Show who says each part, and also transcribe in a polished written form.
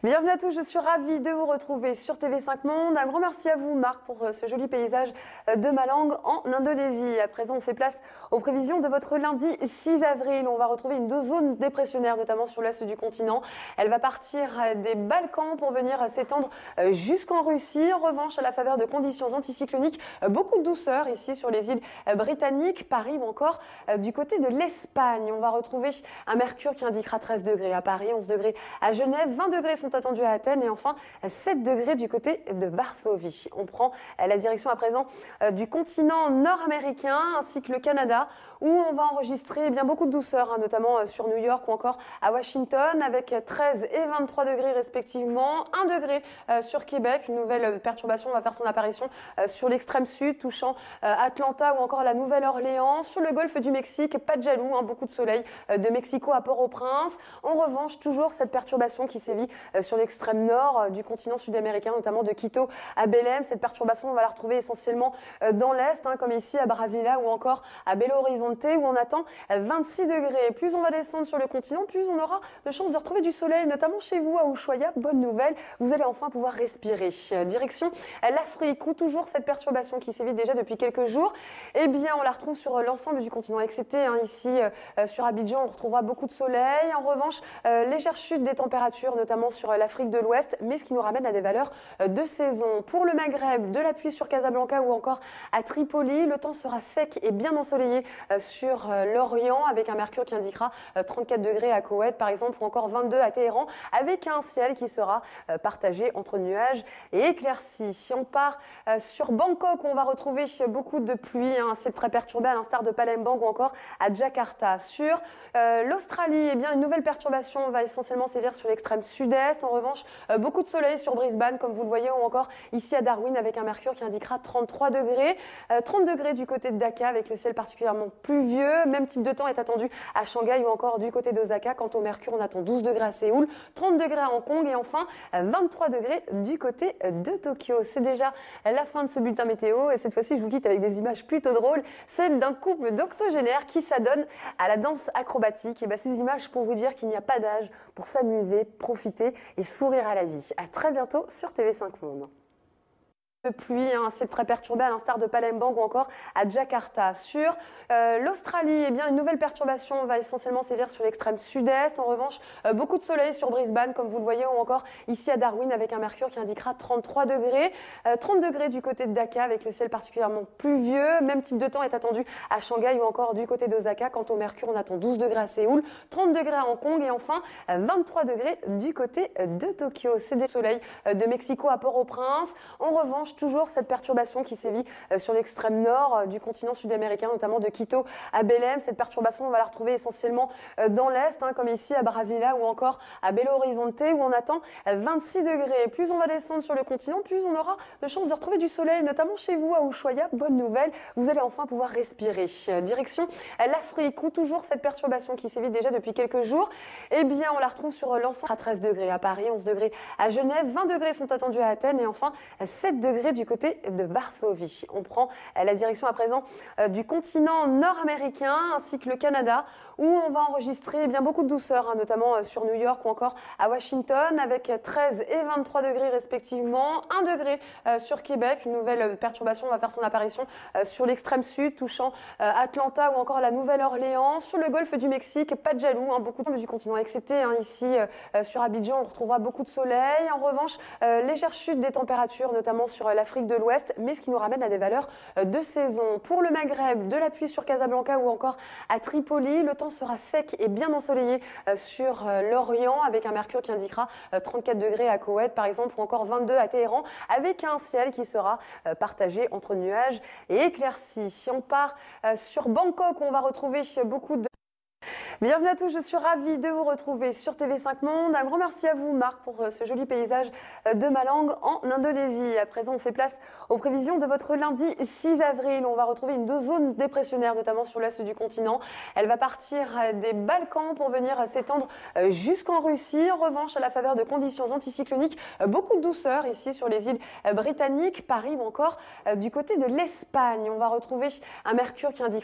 Speaker 1: Bienvenue à tous, je suis ravie de vous retrouver sur TV5 Monde. Un grand merci à vous Marc pour ce joli paysage de Malang en Indonésie. À présent, on fait place aux prévisions de votre lundi 6 avril. On va retrouver une zone dépressionnaire, notamment sur l'est du continent. Elle va partir des Balkans pour venir s'étendre jusqu'en Russie. En revanche, à la faveur de conditions anticycloniques, beaucoup de douceur ici sur les îles britanniques, Paris ou encore du côté de l'Espagne. On va retrouver un mercure qui indiquera 13 degrés à Paris, 11 degrés à Genève, 20 degrés sont attendus à Athènes et enfin 7 degrés du côté de Varsovie. On prend la direction à présent du continent nord-américain ainsi que le Canada où on va enregistrer bien beaucoup de douceur, notamment sur New York ou encore à Washington avec 13 et 23 degrés respectivement, 1 degré sur Québec. Une nouvelle perturbation va faire son apparition sur l'extrême sud touchant Atlanta ou encore la Nouvelle-Orléans. Sur le golfe du Mexique, pas de jaloux, beaucoup de soleil de Mexico à Port-au-Prince. En revanche, toujours cette perturbation qui sévit sur l'extrême nord du continent sud-américain, notamment de Quito à Belém. Cette perturbation, on va la retrouver essentiellement dans l'est, comme ici à Brasilia ou encore à Belo Horizonte, où on attend 26 degrés. Plus on va descendre sur le continent, plus on aura de chances de retrouver du soleil, notamment chez vous à Ushuaia. Bonne nouvelle, vous allez enfin pouvoir respirer. Direction l'Afrique, où toujours cette perturbation qui sévit déjà depuis quelques jours, eh bien on la retrouve sur l'ensemble du continent, excepté ici sur Abidjan, on retrouvera beaucoup de soleil. En revanche, légère chute des températures, notamment sur l'Afrique de l'Ouest, mais ce qui nous ramène à des valeurs de saison. Pour le Maghreb, de la pluie sur Casablanca ou encore à Tripoli, le temps sera sec et bien ensoleillé sur l'Orient, avec un mercure qui indiquera 34 degrés à Koweït par exemple, ou encore 22 à Téhéran, avec un ciel qui sera partagé entre nuages et éclaircies. Si on part sur Bangkok, on va retrouver beaucoup de pluie, c'est très perturbé à l'instar de Palembang ou encore à Jakarta. Sur l'Australie, eh bien, une nouvelle perturbation va essentiellement sévir sur l'extrême sud-est. En revanche, beaucoup de soleil sur Brisbane, comme vous le voyez, ou encore ici à Darwin, avec un mercure qui indiquera 33 degrés. 30 degrés du côté de Dhaka, avec le ciel particulièrement pluvieux. Même type de temps est attendu à Shanghai ou encore du côté d'Osaka. Quant au mercure, on attend 12 degrés à Séoul, 30 degrés à Hong Kong et enfin 23 degrés du côté de Tokyo. C'est déjà la fin de ce bulletin météo et cette fois-ci, je vous quitte avec des images plutôt drôles, celles d'un couple d'octogénaires qui s'adonne à la danse acrobatique. Et ces images pour vous dire qu'il n'y a pas d'âge pour s'amuser, profiter et sourire à la vie. À très bientôt sur TV5 Monde. De pluie, c'est très perturbé à l'instar de Palembang ou encore à Jakarta. Sur l'Australie, eh bien, une nouvelle perturbation va essentiellement sévir sur l'extrême sud-est. En revanche, beaucoup de soleil sur Brisbane, comme vous le voyez, ou encore ici à Darwin, avec un mercure qui indiquera 33 degrés. 30 degrés du côté de Dhaka, avec le ciel particulièrement pluvieux. Même type de temps est attendu à Shanghai ou encore du côté d'Osaka. Quant au mercure, on attend 12 degrés à Séoul, 30 degrés à Hong Kong et enfin 23 degrés du côté de Tokyo. C'est des soleils de Mexico à Port-au-Prince. En revanche, toujours cette perturbation qui sévit sur l'extrême nord du continent sud-américain, notamment de Quito à Belém. Cette perturbation, on va la retrouver essentiellement dans l'est, comme ici à Brasilia ou encore à Belo Horizonte, où on attend 26 degrés. Plus on va descendre sur le continent, plus on aura de chances de retrouver du soleil, notamment chez vous à Ushuaia. Bonne nouvelle, vous allez enfin pouvoir respirer. Direction l'Afrique, où toujours cette perturbation qui sévit déjà depuis quelques jours, eh bien on la retrouve sur l'ensemble à 13 degrés à Paris, 11 degrés à Genève, 20 degrés sont attendus à Athènes et enfin 7 degrés du côté de Varsovie. On prend la direction à présent du continent nord-américain ainsi que le Canada, où on va enregistrer bien beaucoup de douceur, notamment sur New York ou encore à Washington, avec 13 et 23 degrés respectivement, 1 degré sur Québec. Une nouvelle perturbation va faire son apparition sur l'extrême sud touchant Atlanta ou encore la Nouvelle-Orléans. Sur le golfe du Mexique, pas de jaloux, beaucoup du continent, excepté ici sur Abidjan, on retrouvera beaucoup de soleil. En revanche, légère chute des températures, notamment sur l'Afrique de l'Ouest, mais ce qui nous ramène à des valeurs de saison. Pour le Maghreb, de la pluie sur Casablanca ou encore à Tripoli, le temps sera sec et bien ensoleillé sur l'Orient, avec un mercure qui indiquera 34 degrés à Koweït par exemple, ou encore 22 à Téhéran, avec un ciel qui sera partagé entre nuages et éclaircies. Si on part sur Bangkok, on va retrouver beaucoup de... Bienvenue à tous, je suis ravie de vous retrouver sur TV5 Monde. Un grand merci à vous Marc pour ce joli paysage de Malang en Indonésie. À présent, on fait place aux prévisions de votre lundi 6 avril. On va retrouver une zone dépressionnaire, notamment sur l'est du continent. Elle va partir des Balkans pour venir s'étendre jusqu'en Russie. En revanche, à la faveur de conditions anticycloniques, beaucoup de douceur ici sur les îles britanniques, Paris ou encore du côté de l'Espagne. On va retrouver un mercure qui indique